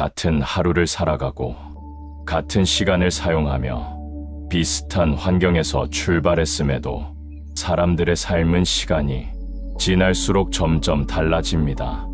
같은 하루를 살아가고 같은 시간을 사용하며 비슷한 환경에서 출발했음에도 사람들의 삶은 시간이 지날수록 점점 달라집니다.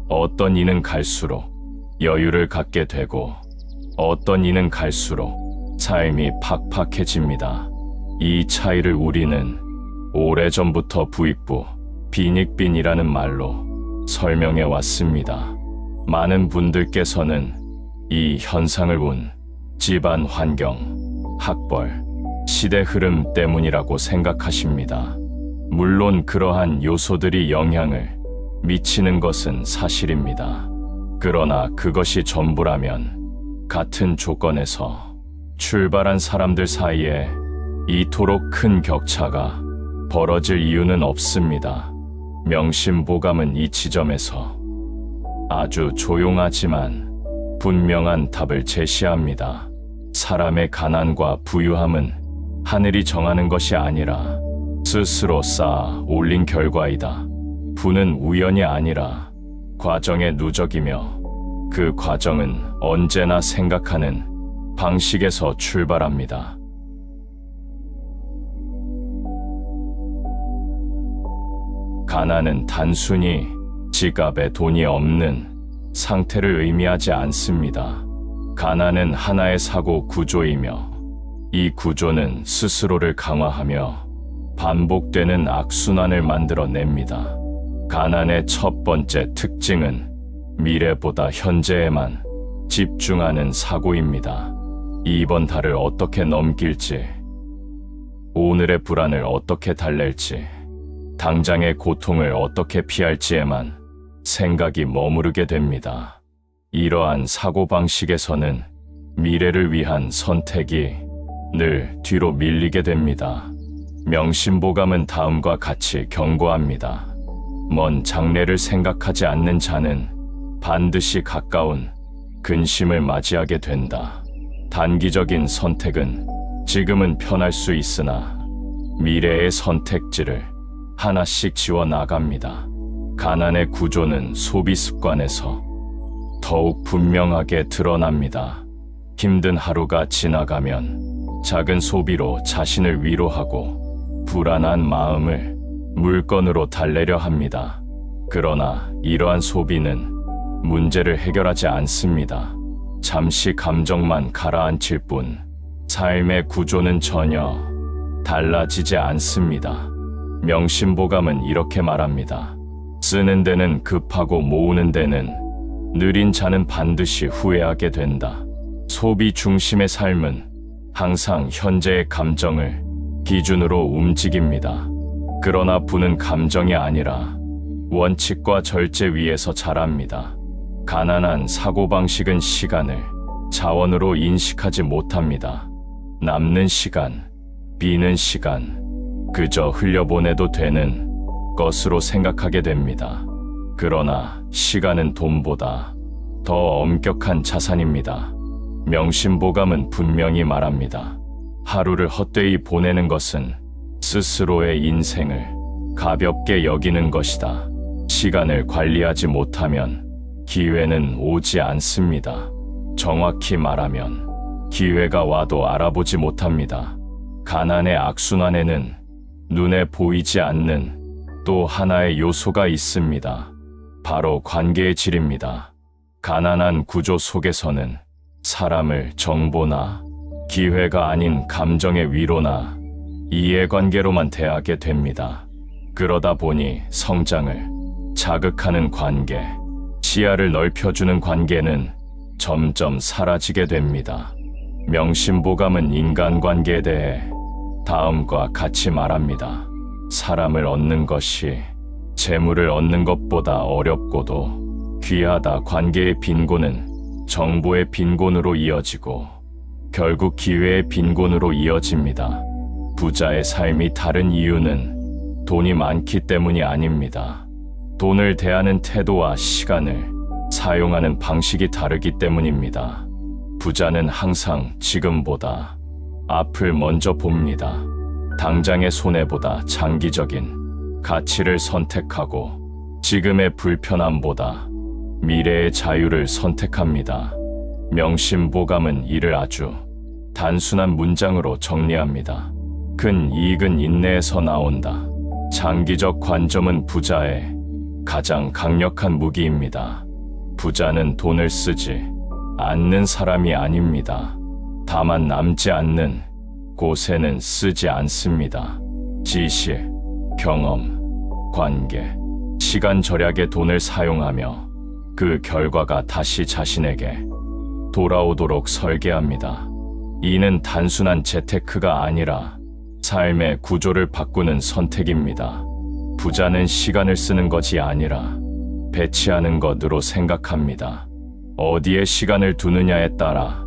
어떤 이는 갈수록 여유를 갖게 되고 어떤 이는 갈수록 삶이 팍팍해집니다. 이 차이를 우리는 오래전부터 부익부, 빈익빈이라는 말로 설명해 왔습니다. 많은 분들께서는 이 현상을 집안 환경, 학벌, 시대 흐름 때문이라고 생각하십니다. 물론 그러한 요소들이 영향을 미치는 것은 사실입니다. 그러나 그것이 전부라면 같은 조건에서 출발한 사람들 사이에 이토록 큰 격차가 벌어질 이유는 없습니다. 명심보감은 이 지점에서 아주 조용하지만 분명한 답을 제시합니다. 사람의 가난과 부유함은 하늘이 정하는 것이 아니라 스스로 쌓아 올린 결과이다. 부는 우연이 아니라 과정의 누적이며 그 과정은 언제나 생각하는 방식에서 출발합니다. 가난은 단순히 지갑에 돈이 없는 상태를 의미하지 않습니다. 가난은 하나의 사고 구조이며 이 구조는 스스로를 강화하며 반복되는 악순환을 만들어냅니다. 가난의 첫 번째 특징은 미래보다 현재에만 집중하는 사고입니다. 이번 달을 어떻게 넘길지, 오늘의 불안을 어떻게 달랠지, 당장의 고통을 어떻게 피할지에만 생각이 머무르게 됩니다. 이러한 사고방식에서는 미래를 위한 선택이 늘 뒤로 밀리게 됩니다. 명심보감은 다음과 같이 경고합니다. 먼 장래를 생각하지 않는 자는 반드시 가까운 근심을 맞이하게 된다. 단기적인 선택은 지금은 편할 수 있으나 미래의 선택지를 하나씩 지워 나갑니다. 가난의 구조는 소비 습관에서 더욱 분명하게 드러납니다. 힘든 하루가 지나가면 작은 소비로 자신을 위로하고 불안한 마음을 물건으로 달래려 합니다. 그러나 이러한 소비는 문제를 해결하지 않습니다. 잠시 감정만 가라앉힐 뿐 삶의 구조는 전혀 달라지지 않습니다. 명심보감은 이렇게 말합니다. 쓰는 데는 급하고 모으는 데는 느린 자는 반드시 후회하게 된다. 소비 중심의 삶은 항상 현재의 감정을 기준으로 움직입니다. 그러나 부는 감정이 아니라 원칙과 절제 위에서 자랍니다. 가난한 사고방식은 시간을 자원으로 인식하지 못합니다. 남는 시간, 비는 시간, 그저 흘려보내도 되는 것으로 생각하게 됩니다. 그러나 시간은 돈보다 더 엄격한 자산입니다. 명심보감은 분명히 말합니다. 하루를 헛되이 보내는 것은 스스로의 인생을 가볍게 여기는 것이다. 시간을 관리하지 못하면 기회는 오지 않습니다. 정확히 말하면 기회가 와도 알아보지 못합니다. 가난의 악순환에는 눈에 보이지 않는 또 하나의 요소가 있습니다. 바로 관계의 질입니다. 가난한 구조 속에서는 사람을 정보나 기회가 아닌 감정의 위로나 이해관계로만 대하게 됩니다. 그러다 보니 성장을 자극하는 관계, 시야를 넓혀주는 관계는 점점 사라지게 됩니다. 명심보감은 인간관계에 대해 다음과 같이 말합니다. 사람을 얻는 것이 재물을 얻는 것보다 어렵고도 귀하다. 관계의 빈곤은 정보의 빈곤으로 이어지고 결국 기회의 빈곤으로 이어집니다. 부자의 삶이 다른 이유는 돈이 많기 때문이 아닙니다. 돈을 대하는 태도와 시간을 사용하는 방식이 다르기 때문입니다. 부자는 항상 지금보다 앞을 먼저 봅니다. 당장의 손해보다 장기적인 가치를 선택하고 지금의 불편함보다 미래의 자유를 선택합니다. 명심보감은 이를 아주 단순한 문장으로 정리합니다. 큰 이익은 인내에서 나온다. 장기적 관점은 부자의 가장 강력한 무기입니다. 부자는 돈을 쓰지 않는 사람이 아닙니다. 다만 남지 않는 곳에는 쓰지 않습니다. 지식, 경험, 관계, 시간 절약에 돈을 사용하며 그 결과가 다시 자신에게 돌아오도록 설계합니다. 이는 단순한 재테크가 아니라 삶의 구조를 바꾸는 선택입니다. 부자는 시간을 쓰는 것이 아니라 배치하는 것으로 생각합니다. 어디에 시간을 두느냐에 따라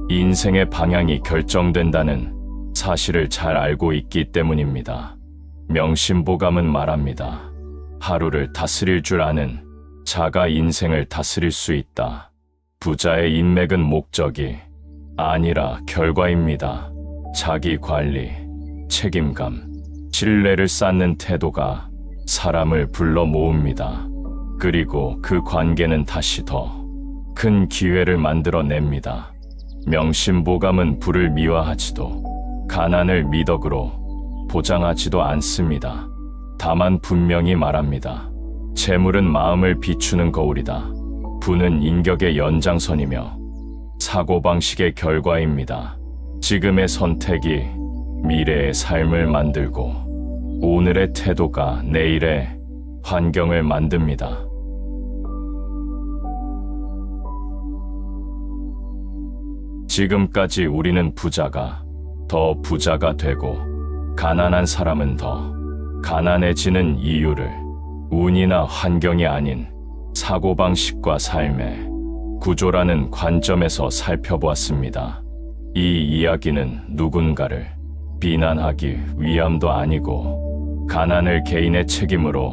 인생의 방향이 결정된다는 사실을 잘 알고 있기 때문입니다. 명심보감은 말합니다. 하루를 다스릴 줄 아는 자가 인생을 다스릴 수 있다. 부자의 인맥은 목적이 아니라 결과입니다. 자기 관리, 책임감, 신뢰를 쌓는 태도가 사람을 불러 모읍니다. 그리고 그 관계는 다시 더 큰 기회를 만들어냅니다. 명심보감은 부를 미화하지도 가난을 미덕으로 보장하지도 않습니다. 다만 분명히 말합니다. 재물은 마음을 비추는 거울이다. 부는 인격의 연장선이며 사고방식의 결과입니다. 지금의 선택이 미래의 삶을 만들고 오늘의 태도가 내일의 환경을 만듭니다. 지금까지 우리는 부자가 더 부자가 되고 가난한 사람은 더 가난해지는 이유를 운이나 환경이 아닌 사고방식과 삶의 구조라는 관점에서 살펴보았습니다. 이 이야기는 누군가를 비난하기 위함도 아니고 가난을 개인의 책임으로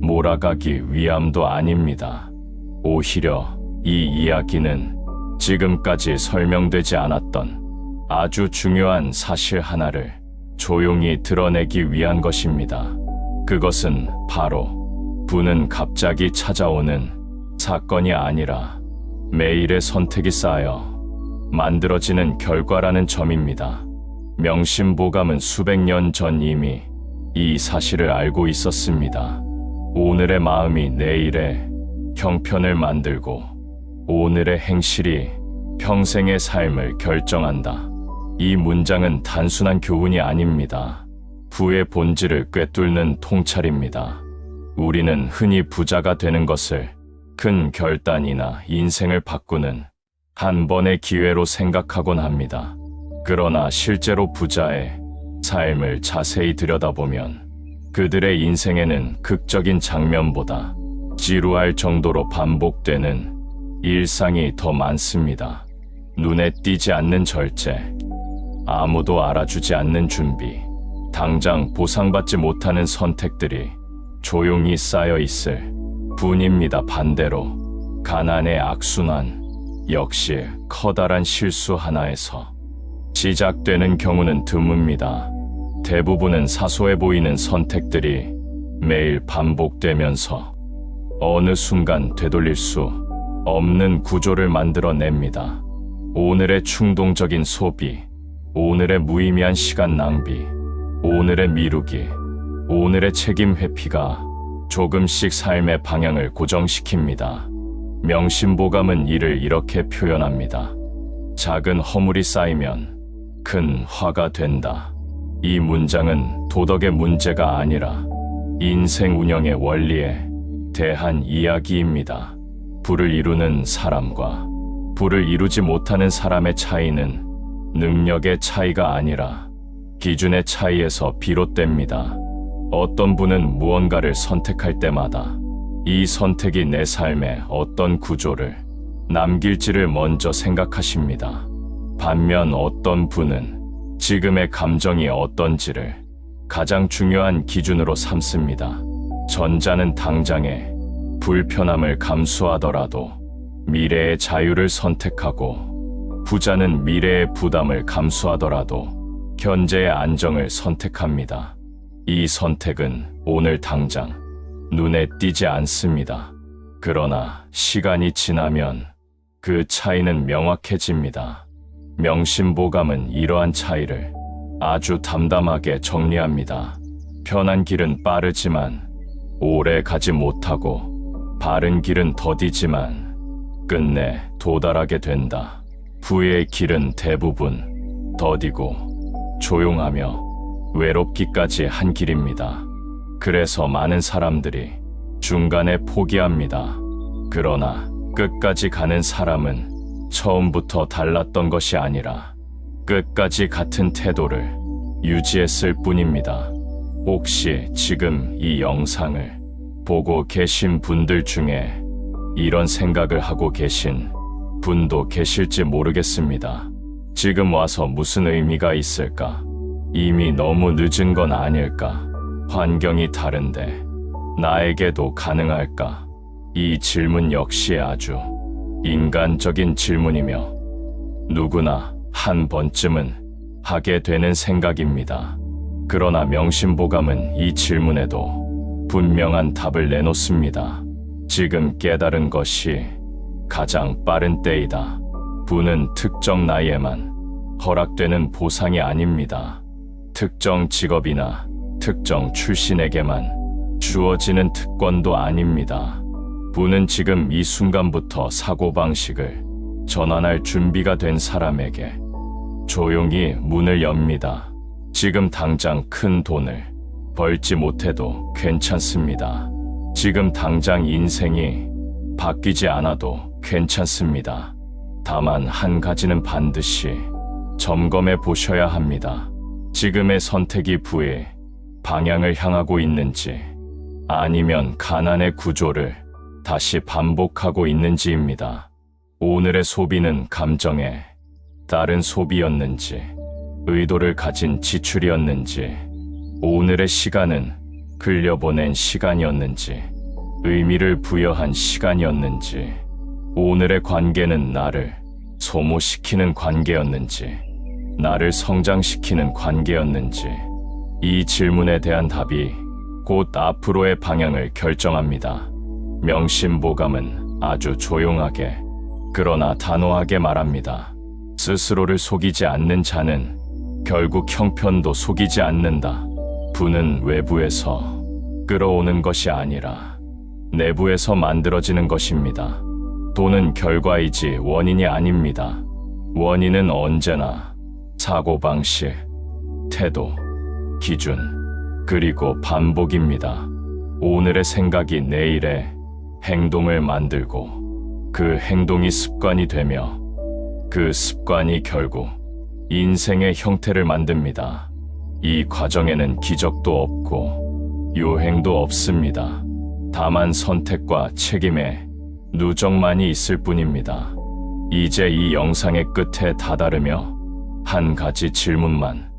몰아가기 위함도 아닙니다. 오히려 이 이야기는 지금까지 설명되지 않았던 아주 중요한 사실 하나를 조용히 드러내기 위한 것입니다. 그것은 바로 부는 갑자기 찾아오는 사건이 아니라 매일의 선택이 쌓여 만들어지는 결과라는 점입니다. 명심보감은 수백 년 전 이미 이 사실을 알고 있었습니다. 오늘의 마음이 내일의 형편을 만들고 오늘의 행실이 평생의 삶을 결정한다. 이 문장은 단순한 교훈이 아닙니다. 부의 본질을 꿰뚫는 통찰입니다. 우리는 흔히 부자가 되는 것을 큰 결단이나 인생을 바꾸는 한 번의 기회로 생각하곤 합니다. 그러나 실제로 부자의 삶을 자세히 들여다보면 그들의 인생에는 극적인 장면보다 지루할 정도로 반복되는 일상이 더 많습니다. 눈에 띄지 않는 절제, 아무도 알아주지 않는 준비, 당장 보상받지 못하는 선택들이 조용히 쌓여 있을 뿐입니다. 반대로 가난의 악순환 역시 커다란 실수 하나에서 시작되는 경우는 드뭅니다. 대부분은 사소해 보이는 선택들이 매일 반복되면서 어느 순간 되돌릴 수 없는 구조를 만들어냅니다. 오늘의 충동적인 소비, 오늘의 무의미한 시간 낭비, 오늘의 미루기, 오늘의 책임 회피가 조금씩 삶의 방향을 고정시킵니다. 명심보감은 이를 이렇게 표현합니다. 작은 허물이 쌓이면 큰 화가 된다. 이 문장은 도덕의 문제가 아니라 인생 운영의 원리에 대한 이야기입니다. 부를 이루는 사람과 부를 이루지 못하는 사람의 차이는 능력의 차이가 아니라 기준의 차이에서 비롯됩니다. 어떤 분은 무언가를 선택할 때마다 이 선택이 내 삶에 어떤 구조를 남길지를 먼저 생각하십니다. 반면 어떤 분은 지금의 감정이 어떤지를 가장 중요한 기준으로 삼습니다. 전자는 당장의 불편함을 감수하더라도 미래의 자유를 선택하고 부자는 미래의 부담을 감수하더라도 현재의 안정을 선택합니다. 이 선택은 오늘 당장 눈에 띄지 않습니다. 그러나 시간이 지나면 그 차이는 명확해집니다. 명심보감은 이러한 차이를 아주 담담하게 정리합니다. 편한 길은 빠르지만 오래 가지 못하고, 바른 길은 더디지만 끝내 도달하게 된다. 부의 길은 대부분 더디고 조용하며 외롭기까지 한 길입니다. 그래서 많은 사람들이 중간에 포기합니다. 그러나 끝까지 가는 사람은 처음부터 달랐던 것이 아니라 끝까지 같은 태도를 유지했을 뿐입니다. 혹시 지금 이 영상을 보고 계신 분들 중에 이런 생각을 하고 계신 분도 계실지 모르겠습니다. 지금 와서 무슨 의미가 있을까? 이미 너무 늦은 건 아닐까? 환경이 다른데 나에게도 가능할까? 이 질문 역시 아주 인간적인 질문이며 누구나 한 번쯤은 하게 되는 생각입니다. 그러나 명심보감은 이 질문에도 분명한 답을 내놓습니다. 지금 깨달은 것이 가장 빠른 때이다. 부는 특정 나이에만 허락되는 보상이 아닙니다. 특정 직업이나 특정 출신에게만 주어지는 특권도 아닙니다. 부는 지금 이 순간부터 사고방식을 전환할 준비가 된 사람에게 조용히 문을 엽니다. 지금 당장 큰 돈을 벌지 못해도 괜찮습니다. 지금 당장 인생이 바뀌지 않아도 괜찮습니다. 다만 한 가지는 반드시 점검해 보셔야 합니다. 지금의 선택이 부의 방향을 향하고 있는지, 아니면 가난의 구조를 다시 반복하고 있는지입니다. 오늘의 소비는 감정에 따른 소비였는지, 의도를 가진 지출이었는지, 오늘의 시간은 흘려보낸 시간이었는지, 의미를 부여한 시간이었는지, 오늘의 관계는 나를 소모시키는 관계였는지, 나를 성장시키는 관계였는지, 이 질문에 대한 답이 곧 앞으로의 방향을 결정합니다. 명심보감은 아주 조용하게, 그러나 단호하게 말합니다. 스스로를 속이지 않는 자는 결국 형편도 속이지 않는다. 부는 외부에서 끌어오는 것이 아니라 내부에서 만들어지는 것입니다. 돈은 결과이지 원인이 아닙니다. 원인은 언제나 사고방식, 태도, 기준, 그리고 반복입니다. 오늘의 생각이 내일의 행동을 만들고, 그 행동이 습관이 되며 그 습관이 결국 인생의 형태를 만듭니다. 이 과정에는 기적도 없고 요행도 없습니다. 다만 선택과 책임의 누적만이 있을 뿐입니다. 이제 이 영상의 끝에 다다르며 한 가지 질문만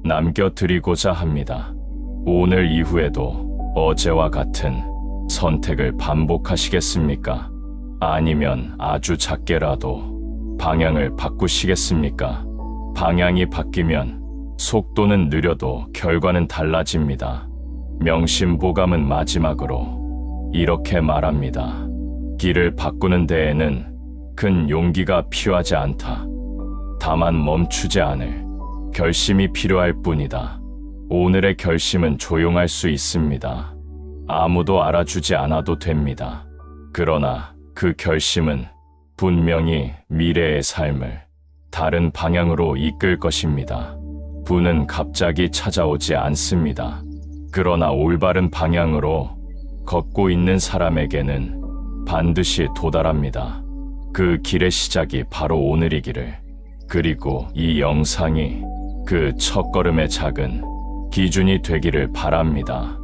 남겨드리고자 합니다. 오늘 이후에도 어제와 같은 선택을 반복하시겠습니까? 아니면 아주 작게라도 방향을 바꾸시겠습니까? 방향이 바뀌면 속도는 느려도 결과는 달라집니다. 명심보감은 마지막으로 이렇게 말합니다. 길을 바꾸는 데에는 큰 용기가 필요하지 않다. 다만 멈추지 않을 결심이 필요할 뿐이다. 오늘의 결심은 조용할 수 있습니다. 아무도 알아주지 않아도 됩니다. 그러나 그 결심은 분명히 미래의 삶을 다른 방향으로 이끌 것입니다. 부는 갑자기 찾아오지 않습니다. 그러나 올바른 방향으로 걷고 있는 사람에게는 반드시 도달합니다. 그 길의 시작이 바로 오늘이기를, 그리고 이 영상이 그 첫걸음의 작은 기준이 되기를 바랍니다.